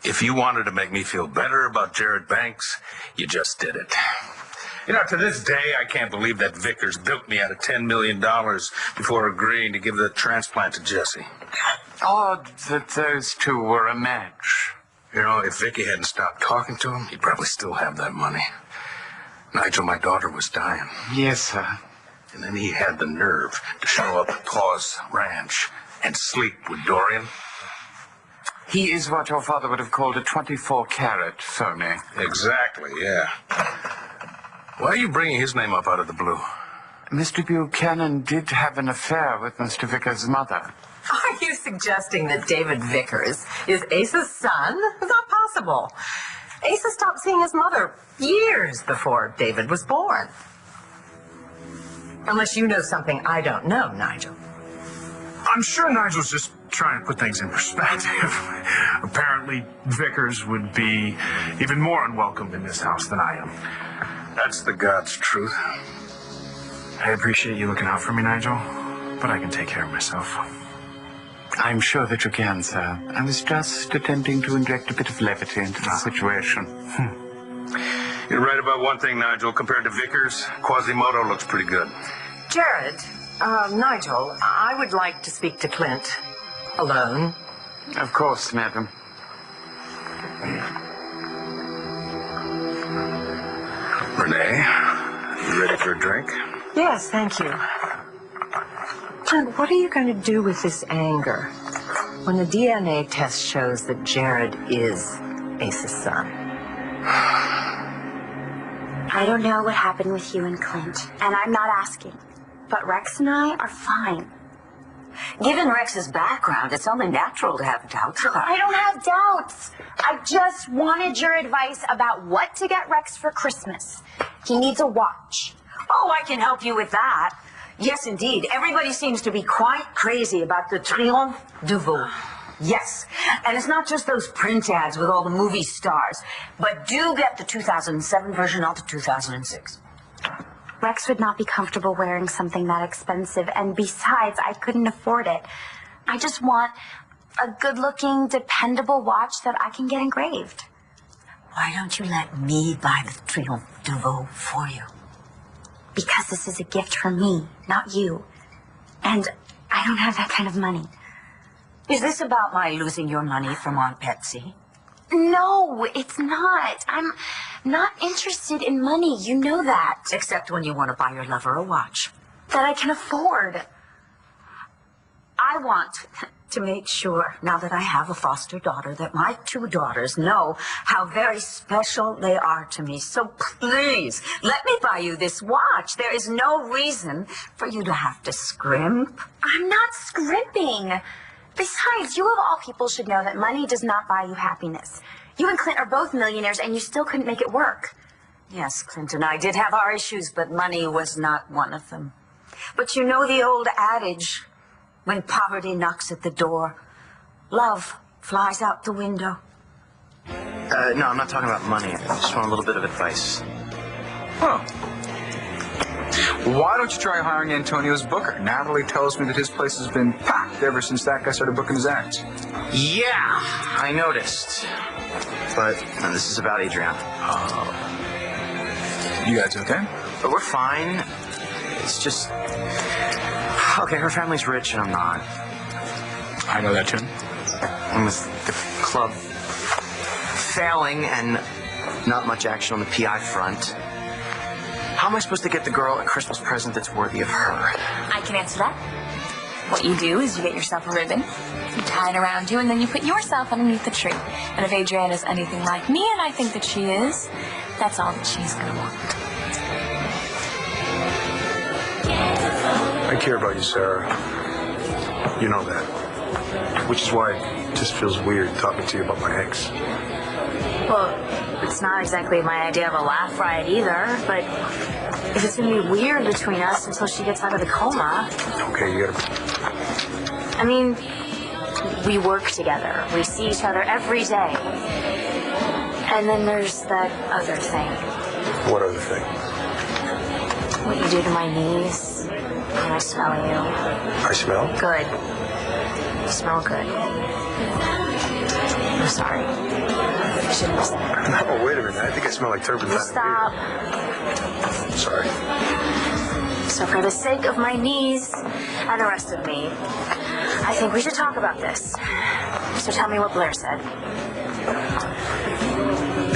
If you wanted to make me feel better about Jared Banks, you just did it. You know, to this day, I can't believe that Vickers bilked me out of $10 million before agreeing to give the transplant to Jesse. Odd that those two were a match. You know, if Vicky hadn't stopped talking to him, he'd probably still have that money. Nigel, my daughter was dying. Yes, sir. And then he had the nerve to show up at Paul's ranch and sleep with Dorian. He is what your father would have called a 24-carat phony. Exactly, yeah. Why are you bringing his name up out of the blue? Mr. Buchanan did have an affair with Mr. Vickers' mother. Are you suggesting that David Vickers is Ace's son? It's not possible. Asa stopped seeing his mother years before David was born. Unless you know something I don't know, Nigel. I'm sure Nigel's just trying to put things in perspective. Apparently, Vickers would be even more unwelcome in this house than I am. That's the God's truth. I appreciate you looking out for me, Nigel, but I can take care of myself. I'm sure that you can, sir. I was just attempting to inject a bit of levity into the situation. You're right about one thing, Nigel. Compared to Vickers, Quasimodo looks pretty good. Jared, Nigel, I would like to speak to Clint. Alone. Of course, madam. Renee, you ready for a drink? Yes, thank you. Clint, what are you going to do with this anger when the DNA test shows that Jared is Ace's son? I don't know what happened with you and Clint, and I'm not asking. But Rex and I are fine. Given Rex's background, it's only natural to have doubts about I don't have doubts. I just wanted your advice about what to get Rex for Christmas. He needs a watch. Oh, I can help you with that. Yes, indeed. Everybody seems to be quite crazy about the Triomphe de Veau. Yes. And it's not just those print ads with all the movie stars, but do get the 2007 version, not the 2006. Rex would not be comfortable wearing something that expensive, and besides, I couldn't afford it. I just want a good-looking, dependable watch that I can get engraved. Why don't you let me buy the Triomphe de Veau for you? Because this is a gift from me, not you. And I don't have that kind of money. Is this about my losing your money from Aunt Betsy? No, it's not. I'm not interested in money. You know that. Except when you want to buy your lover a watch. That I can afford. I want to make sure, now that I have a foster daughter, that my two daughters know how very special they are to me. So please, let me buy you this watch. There is no reason for you to have to scrimp. I'm not scrimping. Besides, you of all people should know that money does not buy you happiness. You and Clint are both millionaires, and you still couldn't make it work. Yes, Clint and I did have our issues, but money was not one of them. But you know the old adage, when poverty knocks at the door, love flies out the window. No, I'm not talking about money. I just want a little bit of advice. Huh. Why don't you try hiring Antonio's booker? Natalie tells me that his place has been packed ever since that guy started booking his acts. Yeah, I noticed. But this is about Adriana. You guys okay? But we're fine. It's just... Okay, her family's rich and I'm not. I know that, too. And with the club failing and not much action on the PI front, how am I supposed to get the girl a Christmas present that's worthy of her? I can answer that. What you do is you get yourself a ribbon, you tie it around you, and then you put yourself underneath the tree. And if Adriana's anything like me, and I think that she is, that's all that she's going to want. I care about you, Sarah. You know that. Which is why it just feels weird talking to you about my ex. Well, it's not exactly my idea of a laugh riot either, but if it's going to be weird between us until she gets out of the coma... Okay, you gotta... I mean, we work together. We see each other every day. And then there's that other thing. What other thing? What you do to my knees when I smell you. I smell? Good. You smell good. I'm sorry. I shouldn't have said it. Oh, wait a minute. I think I smell like turpentine. Stop. Sorry. So for the sake of my knees and the rest of me, I think we should talk about this. So tell me what Blair said.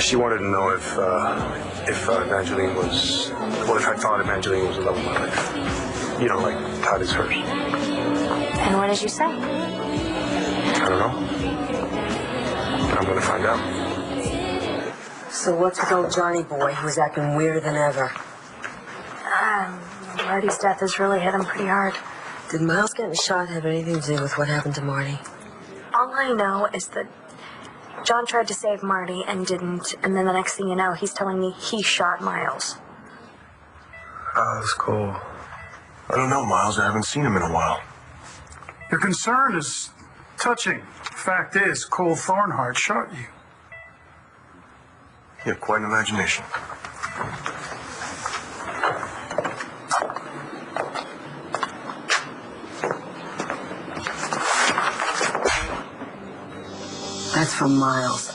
She wanted to know if Evangeline was, well, if I thought Evangeline was the love of my life. You know, like Todd is hers. And what did you say? I don't know. I'm going to find out. So what's with old Johnny boy who's acting weirder than ever? Marty's death has really hit him pretty hard. Did Miles getting shot have anything to do with what happened to Marty? All I know is that John tried to save Marty and didn't, and then the next thing you know, he's telling me he shot Miles. Oh, that's cool. I don't know, Miles. I haven't seen him in a while. Your concern is touching. Fact is, Cole Thornhart shot you. You have quite an imagination. That's from Miles.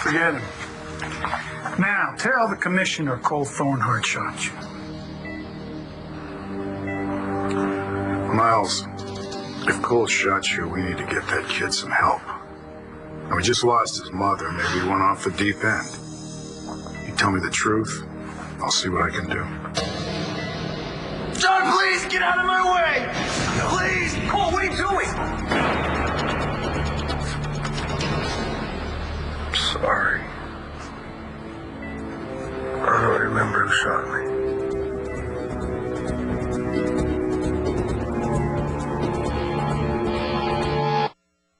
Forget him. Now, tell the commissioner Cole Thornhart shot you. Miles, if Cole shot you, we need to get that kid some help. And we just lost his mother. Maybe he went off the deep end. You tell me the truth, I'll see what I can do. John, please get out of my way! Please! Cole, what are you doing? Sorry. I don't remember who shot me.